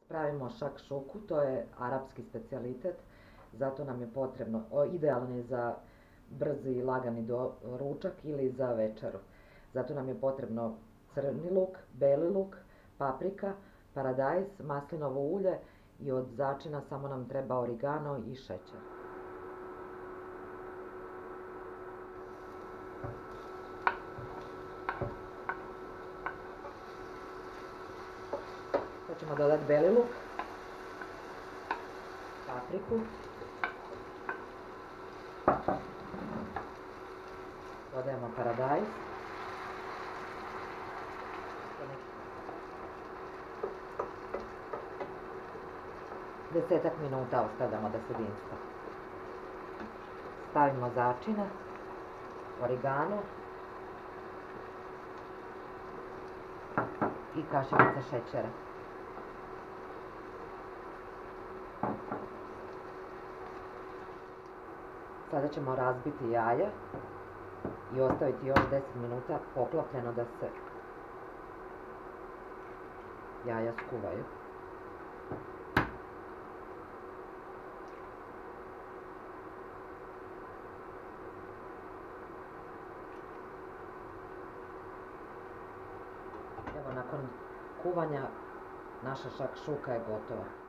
Pravimo šakšuku, to je arapski specijalitet, zato nam je potrebno, idealan je za brzi i lagani ručak ili za večeru. Zato nam je potrebno crni luk, beli luk, paprika, paradajz, maslinovo ulje i od začina samo nam treba origano i šećer. Sad ćemo dodati beli luk, papriku, dodajemo paradajz, 10 minuta ostavljamo da se dinsta. Stavimo začine, origano i kašikica šećera. Sada ćemo razbiti jaja i ostaviti još 10 minuta poklopljeno da se jaja skuvaju. Evo, nakon kuvanja naša šakšuka je gotova.